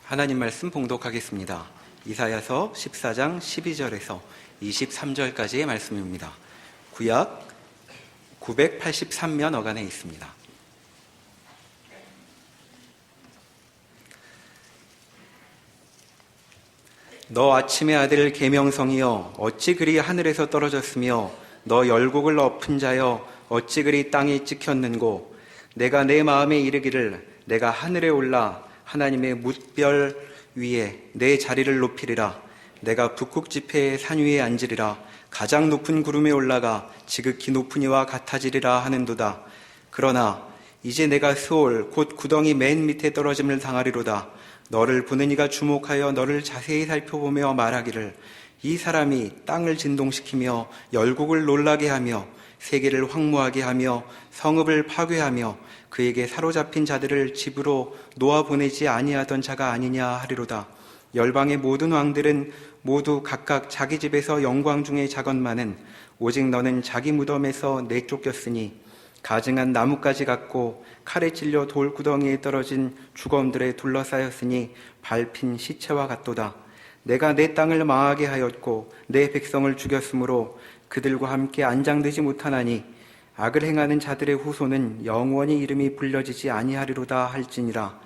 하나님 말씀 봉독하겠습니다. 이사야서 14장 12절에서 23절까지의 말씀입니다. 구약 983면 어간에 있습니다. 너 아침의 아들 계명성이여 어찌 그리 하늘에서 떨어졌으며 너 열국을 엎은 자여 어찌 그리 땅에 찍혔는고 내가 내 마음에 이르기를 내가 하늘에 올라 하나님의 뭇별 위에 내 자리를 높이리라. 내가 북극 지폐의 산 위에 앉으리라. 가장 높은 구름에 올라가 지극히 높은 이와 같아지리라 하는도다. 그러나 이제 내가 스올 곧 구덩이 맨 밑에 떨어짐을 당하리로다. 너를 보는 이가 주목하여 너를 자세히 살펴보며 말하기를 이 사람이 땅을 진동시키며 열국을 놀라게 하며 세계를 황무하게 하며 성읍을 파괴하며 그에게 사로잡힌 자들을 집으로 놓아보내지 아니하던 자가 아니냐 하리로다. 열방의 모든 왕들은 모두 각각 자기 집에서 영광 중에 자건만은 오직 너는 자기 무덤에서 내쫓겼으니 가증한 나뭇가지 같고 칼에 찔려 돌구덩이에 떨어진 주검들에 둘러싸였으니 밟힌 시체와 같도다. 내가 내 땅을 망하게 하였고 내 백성을 죽였으므로 그들과 함께 안장되지 못하나니 악을 행하는 자들의 후손은 영원히 이름이 불려지지 아니하리로다 할지니라.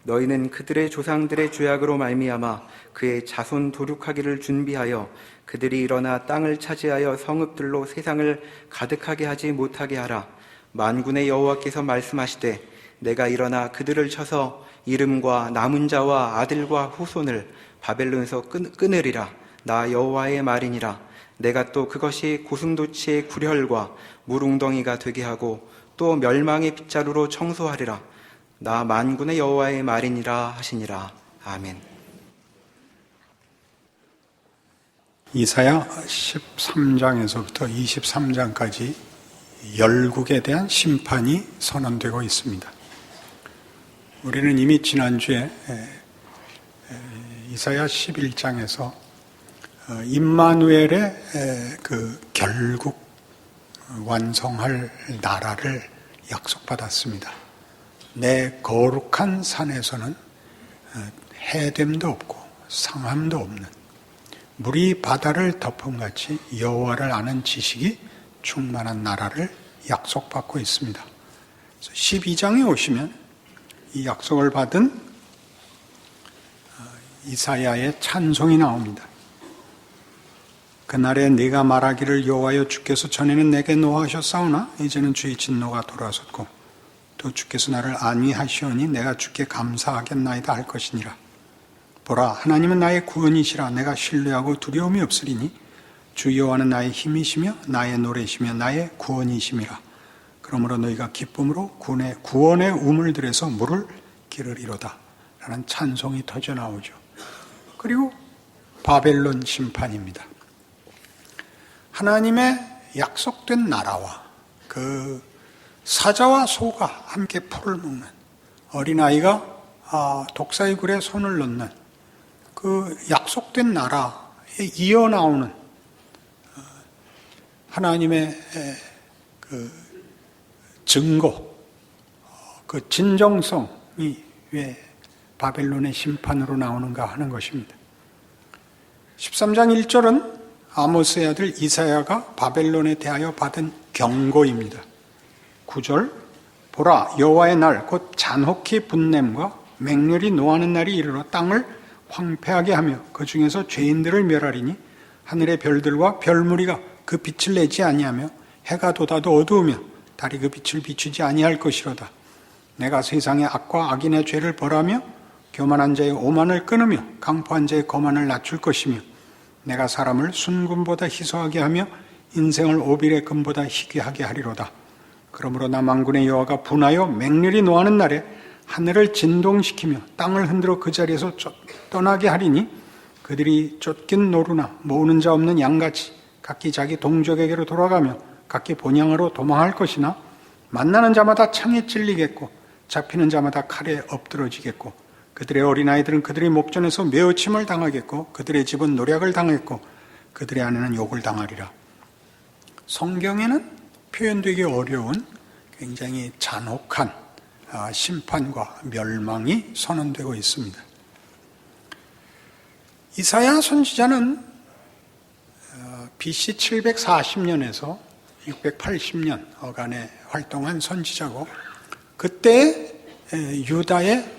너희는 그들의 조상들의 죄악으로 말미암아 그의 자손 도륙하기를 준비하여 그들이 일어나 땅을 차지하여 성읍들로 세상을 가득하게 하지 못하게 하라. 만군의 여호와께서 말씀하시되 내가 일어나 그들을 쳐서 이름과 남은 자와 아들과 후손을 바벨론에서 끊으리라. 나 여호와의 말이니라. 내가 또 그것이 고슴도치의 굴혈과 물웅덩이가 되게 하고 또 멸망의 빗자루로 청소하리라. 나 만군의 여호와의 말이니라 하시니라. 아멘. 이사야 13장에서부터 23장까지 열국에 대한 심판이 선언되고 있습니다. 우리는 이미 지난주에 이사야 11장에서 임마누엘의 그 결국 완성할 나라를 약속받았습니다. 내 거룩한 산에서는 해됨도 없고 상함도 없는 물이 바다를 덮음같이 여호와를 아는 지식이 충만한 나라를 약속받고 있습니다. 12장에 오시면 이 약속을 받은 이사야의 찬송이 나옵니다. 그날에 네가 말하기를 여호와여 주께서 전에는 내게 노하셨사오나 이제는 주의 진노가 돌아섰고 또 주께서 나를 안위하시오니 내가 주께 감사하겠나이다 할 것이니라. 보라 하나님은 나의 구원이시라. 내가 신뢰하고 두려움이 없으리니 주 여호와는 나의 힘이시며 나의 노래시며 나의 구원이심이라. 그러므로 너희가 기쁨으로 구원의 우물들에서 물을 기르리로다 라는 찬송이 터져 나오죠. 그리고 바벨론 심판입니다. 하나님의 약속된 나라와 그 사자와 소가 함께 풀을 먹는 어린아이가 독사의 굴에 손을 넣는 그 약속된 나라에 이어 나오는 하나님의 그 증거, 그 진정성이 왜 바벨론의 심판으로 나오는가 하는 것입니다. 13장 1절은 아모스의 아들 이사야가 바벨론에 대하여 받은 경고입니다. 9절 보라 여호와의 날 곧 잔혹히 분냄과 맹렬히 노하는 날이 이르러 땅을 황폐하게 하며 그 중에서 죄인들을 멸하리니 하늘의 별들과 별무리가 그 빛을 내지 아니하며 해가 돋아도 어두우며 달이 그 빛을 비추지 아니할 것이로다. 내가 세상의 악과 악인의 죄를 벌하며 교만한 자의 오만을 끊으며 강포한 자의 거만을 낮출 것이며 내가 사람을 순금보다 희소하게 하며 인생을 오빌의 금보다 희귀하게 하리로다. 그러므로 나 만군의 여호와가 분하여 맹렬히 노하는 날에 하늘을 진동시키며 땅을 흔들어 그 자리에서 떠나게 하리니 그들이 쫓긴 노루나 모으는 자 없는 양같이 각기 자기 동족에게로 돌아가며 각기 본향으로 도망할 것이나 만나는 자마다 창에 찔리겠고 잡히는 자마다 칼에 엎드러지겠고 그들의 어린아이들은 그들의 목전에서 메어침을 당하겠고 그들의 집은 노략을 당했고 그들의 아내는 욕을 당하리라. 성경에는 표현되기 어려운 굉장히 잔혹한 심판과 멸망이 선언되고 있습니다. 이사야 선지자는 BC 740년에서 680년 어간에 활동한 선지자고, 그때 유다의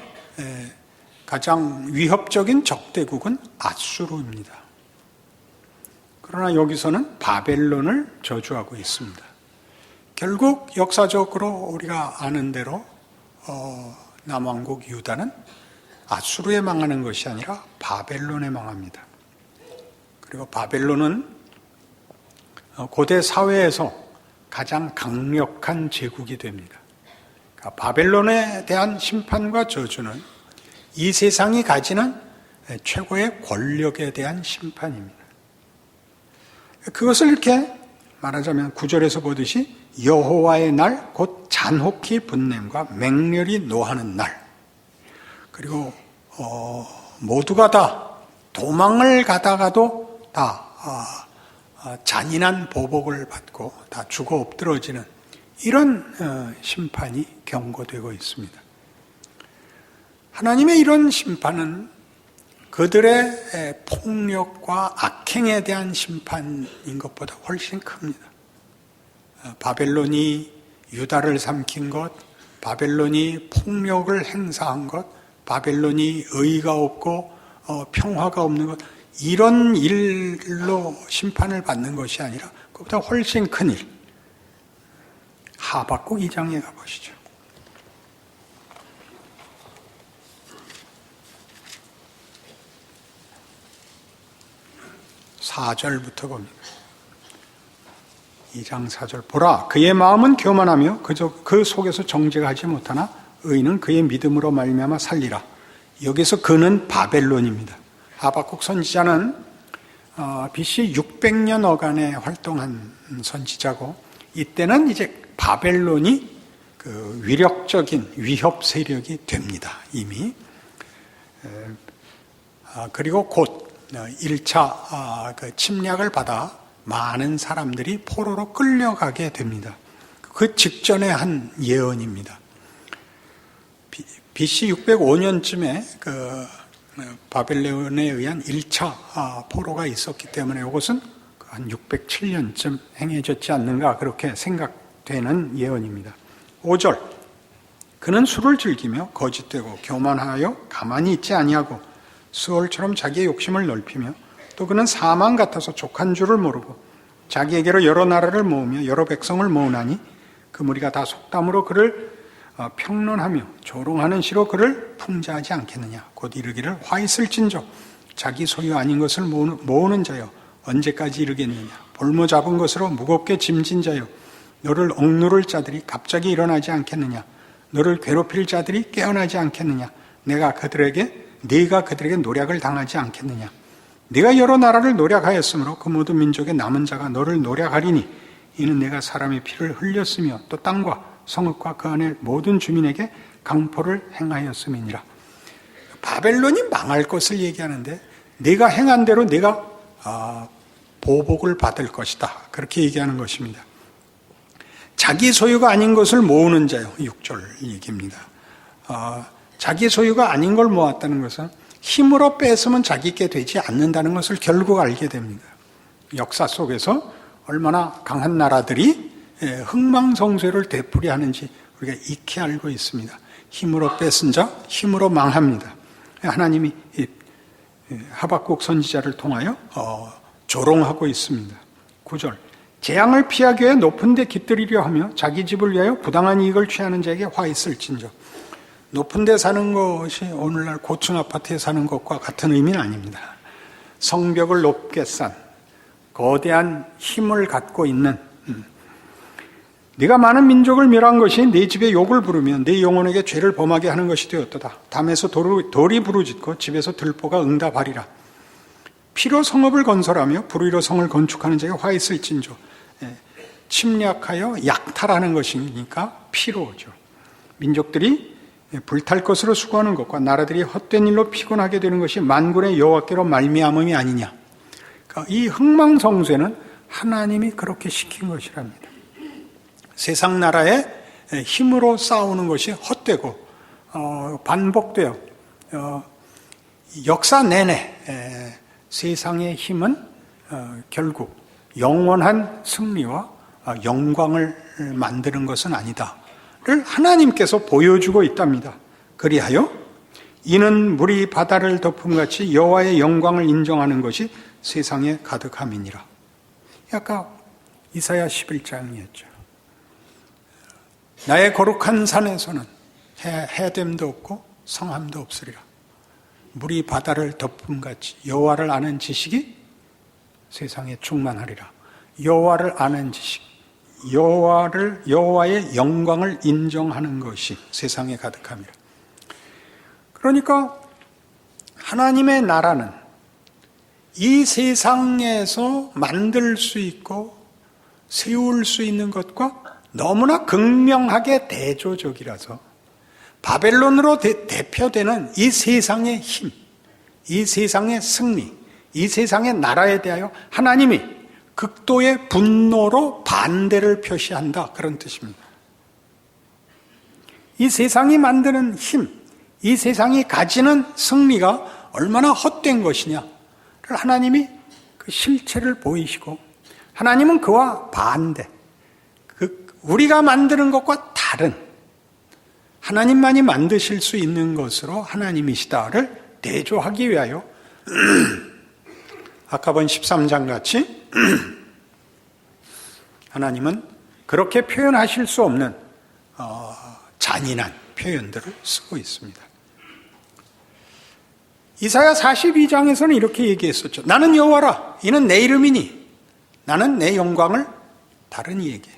가장 위협적인 적대국은 아수르입니다. 그러나 여기서는 바벨론을 저주하고 있습니다. 결국 역사적으로 우리가 아는 대로 남왕국 유다는 아수르에 망하는 것이 아니라 바벨론에 망합니다. 그리고 바벨론은 고대 사회에서 가장 강력한 제국이 됩니다. 그러니까 바벨론에 대한 심판과 저주는 이 세상이 가지는 최고의 권력에 대한 심판입니다. 그것을 이렇게 말하자면 9절에서 보듯이 여호와의 날, 곧 잔혹히 분냄과 맹렬히 노하는 날, 그리고 모두가 다 도망을 가다가도 다 잔인한 보복을 받고 다 죽어 엎드러지는 이런 심판이 경고되고 있습니다. 하나님의 이런 심판은 그들의 폭력과 악행에 대한 심판인 것보다 훨씬 큽니다. 바벨론이 유다를 삼킨 것, 바벨론이 폭력을 행사한 것, 바벨론이 의가 없고 평화가 없는 것, 이런 일로 심판을 받는 것이 아니라 그보다 훨씬 큰 일. 하박국 2장에 가보시죠. 4절부터 봅니다. 2장 4절. 보라, 그의 마음은 교만하며 그 속에서 정죄가 하지 못하나 의인은 그의 믿음으로 말미암아 살리라. 여기서 그는 바벨론입니다. 하박국 선지자는 BC 600년 어간에 활동한 선지자고, 이때는 이제 바벨론이 그 위력적인 위협 세력이 됩니다. 이미. 그리고 곧 1차 그 침략을 받아 많은 사람들이 포로로 끌려가게 됩니다. 그 직전에 한 예언입니다. BC 605년쯤에 그 바벨론에 의한 1차 포로가 있었기 때문에 이것은 한 607년쯤 행해졌지 않는가 그렇게 생각되는 예언입니다. 5절. 그는 술을 즐기며 거짓되고 교만하여 가만히 있지 아니하고 스올처럼 자기의 욕심을 넓히며, 또 그는 사망 같아서 족한 줄을 모르고 자기에게로 여러 나라를 모으며 여러 백성을 모으나니 그 무리가 다 속담으로 그를 평론하며 조롱하는 시로 그를 풍자하지 않겠느냐. 곧 이르기를 화 있을진저 자기 소유 아닌 것을 모으는 자여 언제까지 이르겠느냐. 볼모 잡은 것으로 무겁게 짐진 자여 너를 억누를 자들이 갑자기 일어나지 않겠느냐. 너를 괴롭힐 자들이 깨어나지 않겠느냐. 네가 그들에게 노략을 당하지 않겠느냐. 네가 여러 나라를 노략하였으므로 그 모든 민족의 남은 자가 너를 노략하리니 이는 내가 사람의 피를 흘렸으며 또 땅과 성읍과 그 안에 모든 주민에게 강포를 행하였음이니라. 바벨론이 망할 것을 얘기하는데 네가 행한 대로 네가 보복을 받을 것이다. 그렇게 얘기하는 것입니다. 자기 소유가 아닌 것을 모으는 자요. 6절 얘기입니다. 자기 소유가 아닌 걸 모았다는 것은 힘으로 뺏으면 자기께 되지 않는다는 것을 결국 알게 됩니다. 역사 속에서 얼마나 강한 나라들이 흥망성쇠를 되풀이하는지 우리가 익히 알고 있습니다. 힘으로 뺏은 자, 힘으로 망합니다. 하나님이 하박국 선지자를 통하여 조롱하고 있습니다. 9절. 재앙을 피하기 위해 높은 데 깃들이려 하며 자기 집을 위하여 부당한 이익을 취하는 자에게 화 있을진저. 높은 데 사는 것이 오늘날 고층 아파트에 사는 것과 같은 의미는 아닙니다. 성벽을 높게 쌓은 거대한 힘을 갖고 있는, 네가 많은 민족을 멸한 것이 네 집에 욕을 부르며 네 영혼에게 죄를 범하게 하는 것이 되었도다. 담에서 돌이 부르짖고 집에서 들보가 응답하리라. 피로 성읍을 건설하며 불의로 성을 건축하는 자에게 화 있을진저. 침략하여 약탈하는 것이니까 피로죠. 민족들이 불탈 것으로 수고하는 것과 나라들이 헛된 일로 피곤하게 되는 것이 만군의 여호와께로 말미암음이 아니냐. 그러니까 이 흥망성쇠는 하나님이 그렇게 시킨 것이랍니다. 세상 나라의 힘으로 싸우는 것이 헛되고 반복되어 역사 내내 세상의 힘은 결국 영원한 승리와 영광을 만드는 것은 아니다를 하나님께서 보여주고 있답니다. 그리하여 이는 물이 바다를 덮음같이 여호와의 영광을 인정하는 것이 세상에 가득함이니라. 아까 이사야 11장이었죠. 나의 거룩한 산에서는 해됨도 없고 성함도 없으리라. 물이 바다를 덮음같이 여호와를 아는 지식이 세상에 충만하리라. 여호와를 아는 지식, 여호와의 영광을 인정하는 것이 세상에 가득함이라. 그러니까 하나님의 나라는 이 세상에서 만들 수 있고 세울 수 있는 것과 너무나 극명하게 대조적이라서 바벨론으로 대표되는 이 세상의 힘, 이 세상의 승리, 이 세상의 나라에 대하여 하나님이 극도의 분노로 반대를 표시한다, 그런 뜻입니다. 이 세상이 만드는 힘, 이 세상이 가지는 승리가 얼마나 헛된 것이냐를 하나님이 그 실체를 보이시고, 하나님은 그와 반대, 우리가 만드는 것과 다른 하나님만이 만드실 수 있는 것으로 하나님이시다를 대조하기 위하여 아까 본 13장 같이 하나님은 그렇게 표현하실 수 없는 잔인한 표현들을 쓰고 있습니다. 이사야 42장에서는 이렇게 얘기했었죠. 나는 여호와라. 이는 내 이름이니 나는 내 영광을 다른 이에게,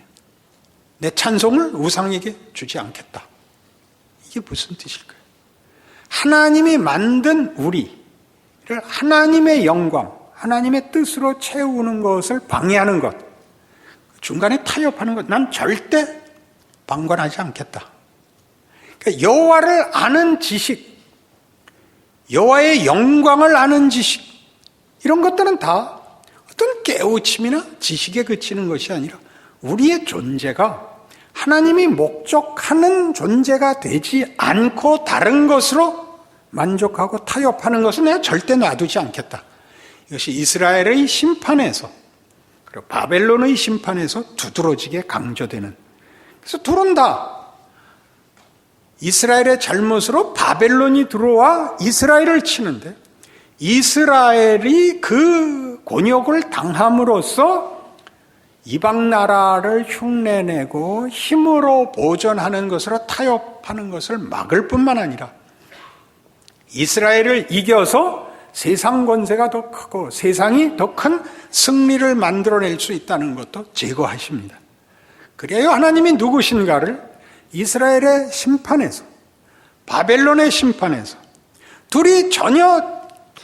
내 찬송을 우상에게 주지 않겠다. 이게 무슨 뜻일까요? 하나님이 만든 우리를 하나님의 영광, 하나님의 뜻으로 채우는 것을 방해하는 것, 중간에 타협하는 것, 난 절대 방관하지 않겠다. 그러니까 여호와를 아는 지식, 여호와의 영광을 아는 지식, 이런 것들은 다 어떤 깨우침이나 지식에 그치는 것이 아니라 우리의 존재가 하나님이 목적하는 존재가 되지 않고 다른 것으로 만족하고 타협하는 것은 내가 절대 놔두지 않겠다. 이것이 이스라엘의 심판에서, 그리고 바벨론의 심판에서 두드러지게 강조되는, 그래서 둘은 다 이스라엘의 잘못으로 바벨론이 들어와 이스라엘을 치는데, 이스라엘이 그 곤욕을 당함으로써 이방 나라를 흉내내고 힘으로 보존하는 것으로 타협하는 것을 막을 뿐만 아니라 이스라엘을 이겨서 세상 권세가 더 크고 세상이 더 큰 승리를 만들어낼 수 있다는 것도 제거하십니다. 그래야 하나님이 누구신가를 이스라엘의 심판에서, 바벨론의 심판에서 둘이 전혀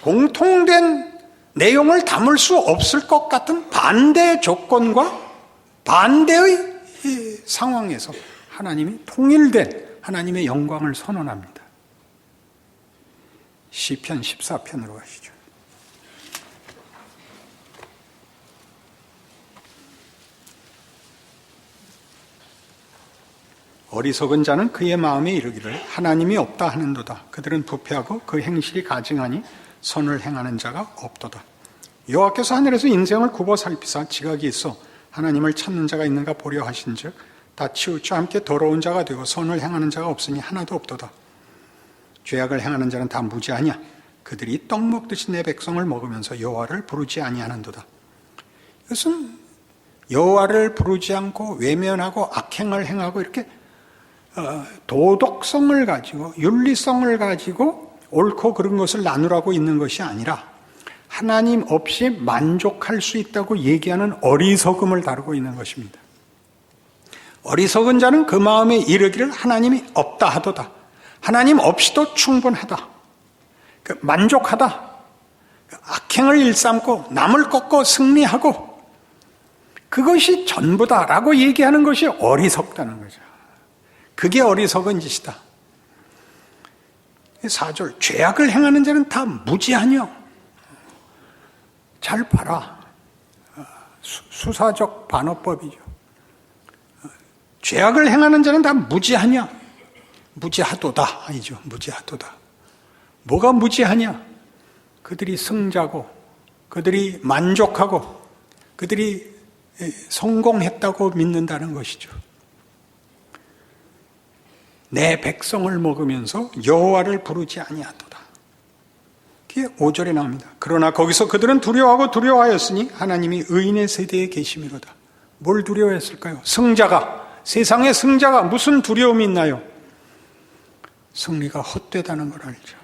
공통된 내용을 담을 수 없을 것 같은 반대 조건과 반대의 상황에서 하나님이 통일된 하나님의 영광을 선언합니다. 시편 14편으로 가시죠. 어리석은 자는 그의 마음에 이르기를 하나님이 없다 하는도다. 그들은 부패하고 그 행실이 가증하니 선을 행하는 자가 없도다. 여호와께서 하늘에서 인생을 굽어 살피사 지각이 있어 하나님을 찾는 자가 있는가 보려 하신즉 다 치우쳐 함께 더러운 자가 되고 선을 행하는 자가 없으니 하나도 없도다. 죄악을 행하는 자는 다 무지하냐? 그들이 떡 먹듯이 내 백성을 먹으면서 여호와를 부르지 아니하는도다. 이것은 여호와를 부르지 않고 외면하고 악행을 행하고 이렇게 도덕성을 가지고 윤리성을 가지고 옳고 그른 것을 나누라고 있는 것이 아니라 하나님 없이 만족할 수 있다고 얘기하는 어리석음을 다루고 있는 것입니다. 어리석은 자는 그 마음에 이르기를 하나님이 없다 하도다. 하나님 없이도 충분하다. 만족하다. 악행을 일삼고 남을 꺾고 승리하고 그것이 전부다라고 얘기하는 것이 어리석다는 거죠. 그게 어리석은 짓이다. 4절, 죄악을 행하는 자는 다 무지하뇨. 잘 봐라. 수사적 반어법이죠. 죄악을 행하는 자는 다 무지하냐? 무지하도다. 아니죠. 무지하도다. 뭐가 무지하냐? 그들이 승자고, 그들이 만족하고, 그들이 성공했다고 믿는다는 것이죠. 내 백성을 먹으면서 여호와를 부르지 아니하도다. 그게 5절에 나옵니다. 그러나 거기서 그들은 두려워하고 두려워하였으니 하나님이 의인의 세대에 계심이로다. 뭘 두려워했을까요? 승자가, 세상의 승자가 무슨 두려움이 있나요? 승리가 헛되다는 걸 알죠.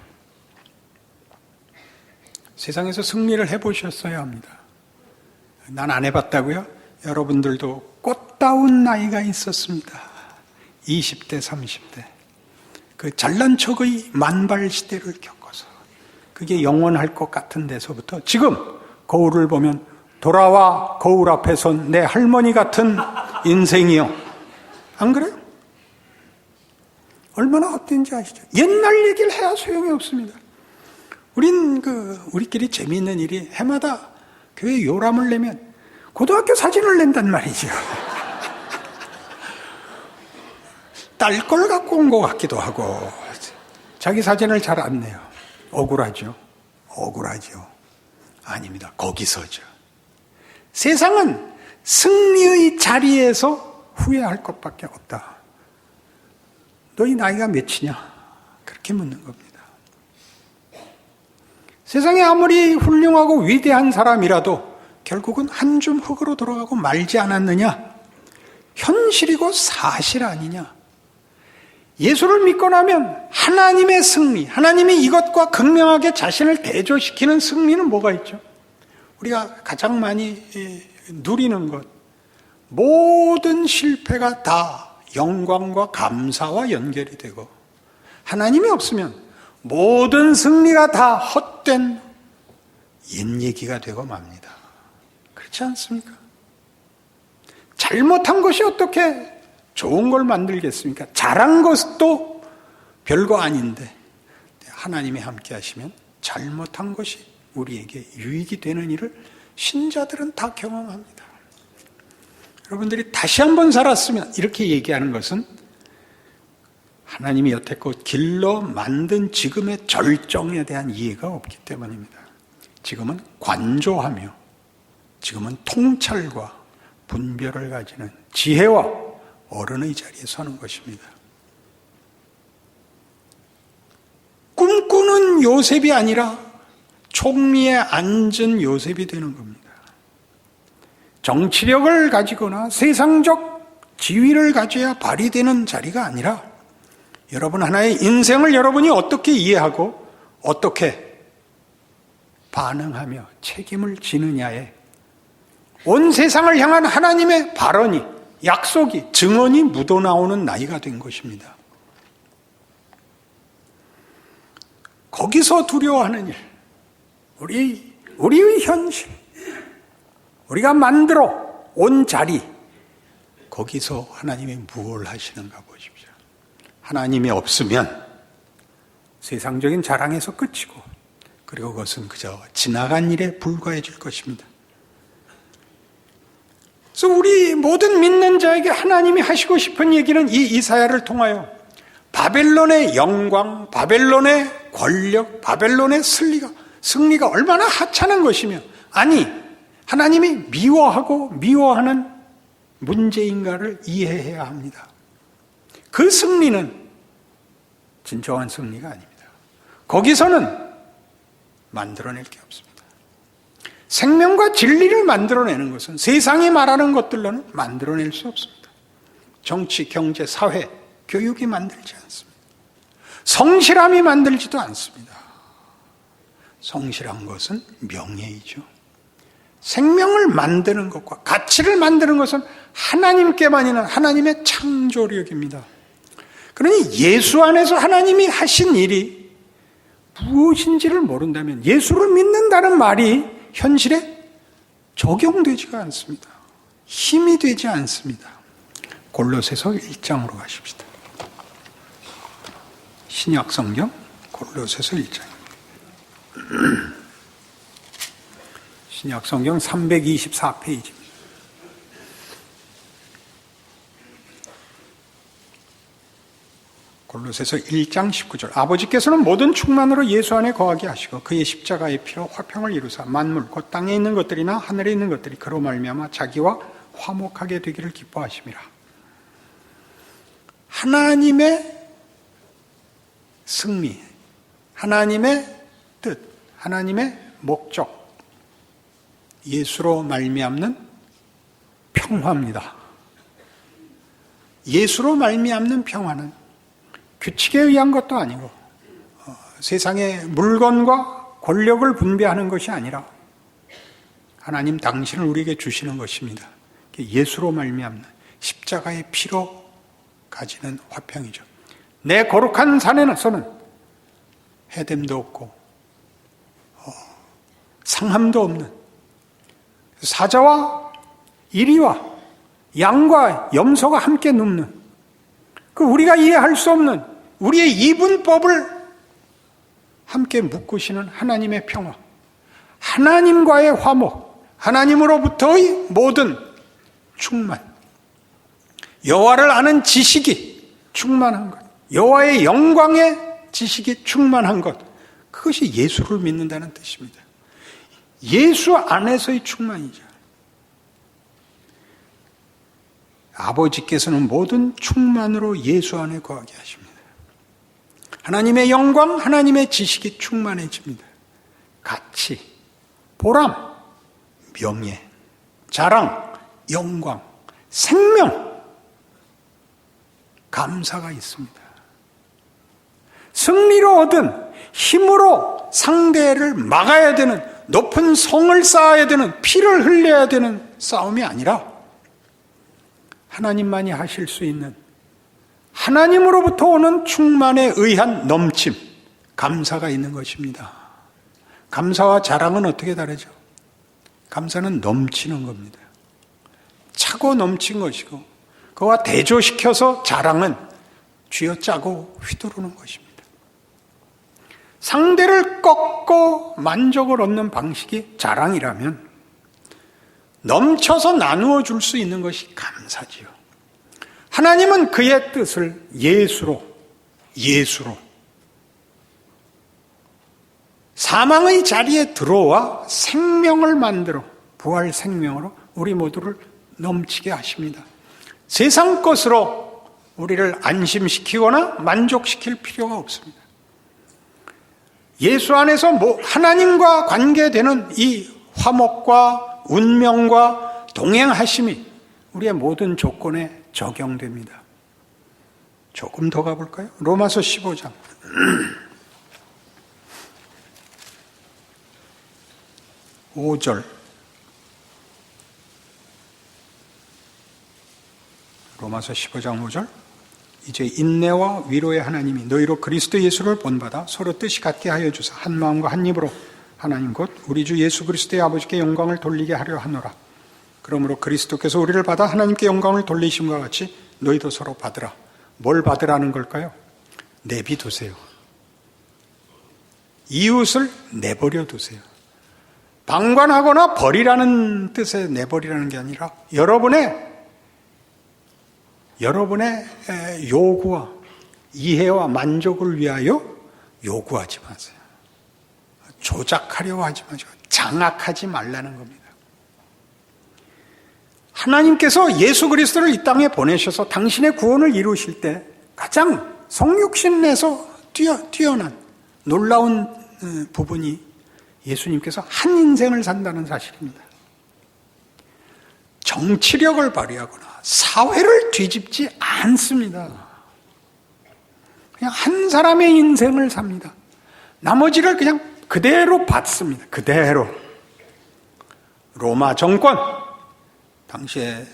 세상에서 승리를 해보셨어야 합니다. 난 안 해봤다고요? 여러분들도 꽃다운 나이가 있었습니다. 20대, 30대. 그 잘난 척의 만발 시대를 겪어서 그게 영원할 것 같은 데서부터 지금 거울을 보면 돌아와 거울 앞에 선 내 할머니 같은 인생이요. 안 그래요? 얼마나 헛된지 아시죠? 옛날 얘기를 해야 소용이 없습니다. 우리끼리 재미있는 일이 해마다 교회 요람을 내면 고등학교 사진을 낸단 말이죠. 딸 걸 갖고 온 것 같기도 하고, 자기 사진을 잘 안 내요. 억울하죠. 아닙니다. 거기서죠. 세상은 승리의 자리에서 후회할 것밖에 없다. 너희 나이가 몇이냐? 그렇게 묻는 겁니다. 세상에 아무리 훌륭하고 위대한 사람이라도 결국은 한 줌 흙으로 돌아가고 말지 않았느냐? 현실이고 사실 아니냐? 예수를 믿고 나면 하나님의 승리, 하나님이 이것과 극명하게 자신을 대조시키는 승리는 뭐가 있죠? 우리가 가장 많이 누리는 것, 모든 실패가 다 영광과 감사와 연결이 되고, 하나님이 없으면 모든 승리가 다 헛된 옛 얘기가 되고 맙니다. 그렇지 않습니까? 잘못한 것이 어떻게 좋은 걸 만들겠습니까? 잘한 것도 별거 아닌데 하나님이 함께 하시면 잘못한 것이 우리에게 유익이 되는 일을 신자들은 다 경험합니다. 여러분들이 다시 한번 살았으면 이렇게 얘기하는 것은 하나님이 여태껏 길러 만든 지금의 절정에 대한 이해가 없기 때문입니다. 지금은 관조하며 지금은 통찰과 분별을 가지는 지혜와 어른의 자리에 서는 것입니다. 꿈꾸는 요셉이 아니라 총리에 앉은 요셉이 되는 겁니다. 정치력을 가지거나 세상적 지위를 가져야 발휘되는 자리가 아니라 여러분 하나의 인생을 여러분이 어떻게 이해하고 어떻게 반응하며 책임을 지느냐에 온 세상을 향한 하나님의 발언이, 약속이, 증언이 묻어나오는 나이가 된 것입니다. 거기서 두려워하는 일, 우리의 현실, 우리가 만들어 온 자리, 거기서 하나님이 무엇을 하시는가 보십시오. 하나님이 없으면 세상적인 자랑에서 끝이고, 그리고 그것은 그저 지나간 일에 불과해질 것입니다. 그래서 우리 모든 믿는 자에게 하나님이 하시고 싶은 얘기는 이 이사야를 통하여 바벨론의 영광, 바벨론의 권력, 바벨론의 승리가 얼마나 하찮은 것이며, 아니 하나님이 미워하고 미워하는 문제인가를 이해해야 합니다. 그 승리는 진정한 승리가 아닙니다. 거기서는 만들어낼 게 없습니다. 생명과 진리를 만들어내는 것은 세상이 말하는 것들로는 만들어낼 수 없습니다. 정치, 경제, 사회, 교육이 만들지 않습니다. 성실함이 만들지도 않습니다. 성실한 것은 명예이죠. 생명을 만드는 것과 가치를 만드는 것은 하나님께만 있는 하나님의 창조력입니다. 그러니 예수 안에서 하나님이 하신 일이 무엇인지를 모른다면 예수를 믿는다는 말이 현실에 적용되지가 않습니다. 힘이 되지 않습니다. 골로새서 1장으로 가십시다. 신약 성경 골로새서 1장입니다. 신약 성경 324페이지입니다. 골로새서 1장 19절. 아버지께서는 모든 충만으로 예수 안에 거하게 하시고 그의 십자가의 피로 화평을 이루사 만물 곧 땅에 있는 것들이나 하늘에 있는 것들이 그로 말미암아 자기와 화목하게 되기를 기뻐하심이라. 하나님의 승리, 하나님의 뜻, 하나님의 목적, 예수로 말미암는 평화입니다. 예수로 말미암는 평화는 규칙에 의한 것도 아니고 세상의 물건과 권력을 분배하는 것이 아니라 하나님 당신을 우리에게 주시는 것입니다. 예수로 말미암는 십자가의 피로 가지는 화평이죠. 내 거룩한 산에서는 해됨도 없고 상함도 없는 사자와 이리와 양과 염소가 함께 눕는 그 우리가 이해할 수 없는 우리의 이분법을 함께 묶으시는 하나님의 평화, 하나님과의 화목, 하나님으로부터의 모든 충만, 여호와를 아는 지식이 충만한 것, 여호와의 영광의 지식이 충만한 것, 그것이 예수를 믿는다는 뜻입니다. 예수 안에서의 충만이죠. 아버지께서는 모든 충만으로 예수 안에 거하게 하십니다. 하나님의 영광, 하나님의 지식이 충만해집니다. 가치, 보람, 명예, 자랑, 영광, 생명, 감사가 있습니다. 승리로 얻은 힘으로 상대를 막아야 되는, 높은 성을 쌓아야 되는, 피를 흘려야 되는 싸움이 아니라 하나님만이 하실 수 있는 하나님으로부터 오는 충만에 의한 넘침, 감사가 있는 것입니다. 감사와 자랑은 어떻게 다르죠? 감사는 넘치는 겁니다. 차고 넘친 것이고 그와 대조시켜서 자랑은 쥐어짜고 휘두르는 것입니다. 상대를 꺾고 만족을 얻는 방식이 자랑이라면 넘쳐서 나누어 줄 수 있는 것이 감사지요. 하나님은 그의 뜻을 예수로 사망의 자리에 들어와 생명을 만들어 부활 생명으로 우리 모두를 넘치게 하십니다. 세상 것으로 우리를 안심시키거나 만족시킬 필요가 없습니다. 예수 안에서 하나님과 관계되는 이 화목과 운명과 동행하심이 우리의 모든 조건에 적용됩니다. 조금 더 가볼까요? 로마서 15장 5절. 로마서 15장 5절. 이제 인내와 위로의 하나님이 너희로 그리스도 예수를 본받아 서로 뜻이 같게 하여 주사 한 마음과 한 입으로 하나님 곧 우리 주 예수 그리스도의 아버지께 영광을 돌리게 하려 하노라. 그러므로 그리스도께서 우리를 받아 하나님께 영광을 돌리심과 같이 너희도 서로 받으라. 뭘 받으라는 걸까요? 내비두세요. 이웃을 내버려 두세요. 방관하거나 버리라는 뜻의 내버리라는 게 아니라 여러분의 요구와 이해와 만족을 위하여 요구하지 마세요. 조작하려고 하지 마시고 장악하지 말라는 겁니다. 하나님께서 예수 그리스도를 이 땅에 보내셔서 당신의 구원을 이루실 때 가장 성육신에서 뛰어난 놀라운 부분이 예수님께서 한 인생을 산다는 사실입니다. 정치력을 발휘하거나 사회를 뒤집지 않습니다. 그냥 한 사람의 인생을 삽니다. 나머지를 그냥 그대로 받습니다. 그대로. 로마 정권, 당시에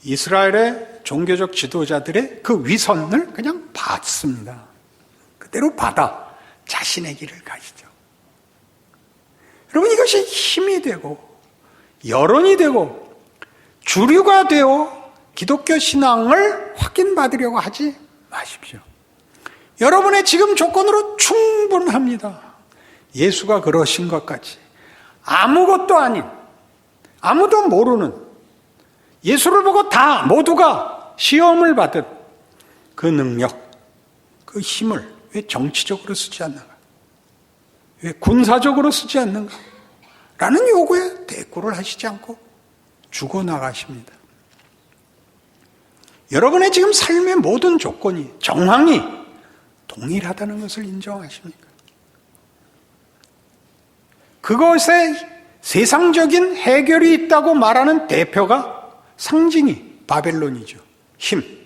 이스라엘의 종교적 지도자들의 그 위선을 그냥 받습니다. 그대로 받아 자신의 길을 가시죠. 여러분, 이것이 힘이 되고 여론이 되고 주류가 되어 기독교 신앙을 확인받으려고 하지 마십시오. 여러분의 지금 조건으로 충분합니다. 예수가 그러신 것 같이 아무것도 아닌, 아무도 모르는, 예수를 보고 다 모두가 시험을 받은 그 능력, 그 힘을 왜 정치적으로 쓰지 않는가? 왜 군사적으로 쓰지 않는가? 라는 요구에 대꾸를 하시지 않고 죽어나가십니다. 여러분의 지금 삶의 모든 조건이, 정황이 동일하다는 것을 인정하십니까? 그것에 세상적인 해결이 있다고 말하는 대표가, 상징이 바벨론이죠. 힘.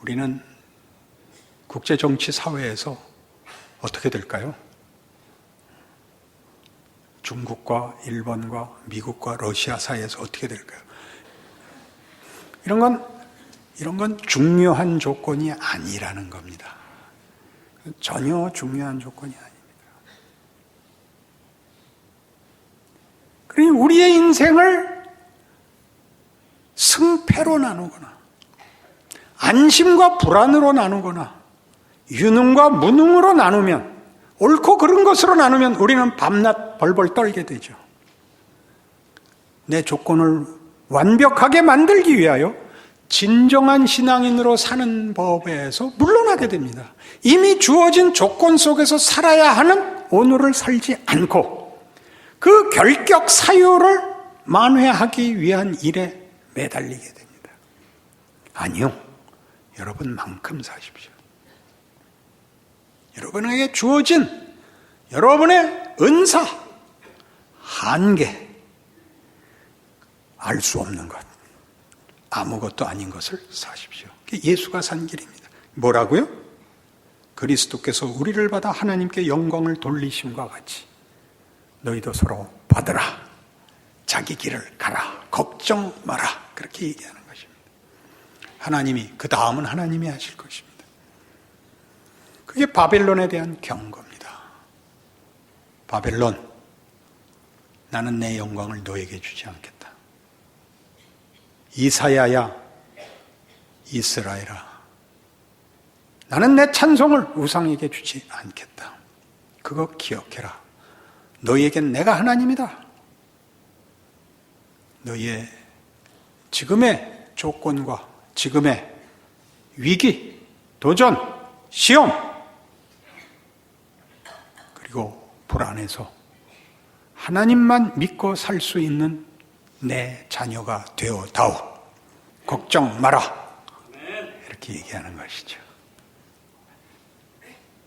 우리는 국제정치 사회에서 어떻게 될까요? 중국과 일본과 미국과 러시아 사이에서 어떻게 될까요? 이런 건 중요한 조건이 아니라는 겁니다. 전혀 중요한 조건이 아닙니다. 그러니 우리의 인생을 승패로 나누거나 안심과 불안으로 나누거나 유능과 무능으로 나누면, 옳고 그른 것으로 나누면 우리는 밤낮 벌벌 떨게 되죠. 내 조건을 완벽하게 만들기 위하여 진정한 신앙인으로 사는 법에서 물러나게 됩니다. 이미 주어진 조건 속에서 살아야 하는 오늘을 살지 않고 그 결격 사유를 만회하기 위한 일에 매달리게 됩니다. 아니요. 여러분만큼 사십시오. 여러분에게 주어진 여러분의 은사, 한계, 알 수 없는 것, 아무것도 아닌 것을 사십시오. 예수가 산 길입니다. 뭐라고요? 그리스도께서 우리를 받아 하나님께 영광을 돌리심과 같이 너희도 서로 받으라. 자기 길을 가라. 걱정 마라. 그렇게 얘기하는 것입니다. 하나님이, 그 다음은 하나님이 하실 것입니다. 그게 바벨론에 대한 경고입니다. 바벨론, 나는 내 영광을 너에게 주지 않겠다. 이사야야, 이스라엘아, 나는 내 찬송을 우상에게 주지 않겠다. 그거 기억해라. 너희에겐 내가 하나님이다. 너희의 지금의 조건과 지금의 위기, 도전, 시험, 그리고 불안해서 하나님만 믿고 살 수 있는 내 자녀가 되어다오. 걱정 마라. 이렇게 얘기하는 것이죠.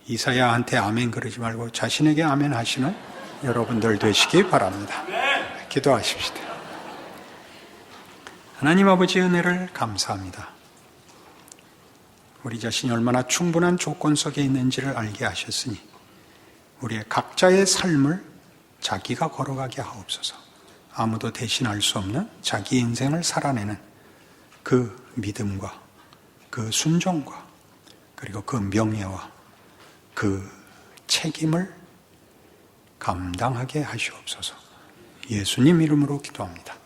이사야한테 아멘 그러지 말고 자신에게 아멘 하시는 여러분들 되시기 바랍니다. 기도하십시다. 하나님 아버지의 은혜를 감사합니다. 우리 자신이 얼마나 충분한 조건 속에 있는지를 알게 하셨으니 우리의 각자의 삶을 자기가 걸어가게 하옵소서. 아무도 대신할 수 없는 자기 인생을 살아내는 그 믿음과 그 순종과 그리고 그 명예와 그 책임을 감당하게 하시옵소서. 예수님 이름으로 기도합니다.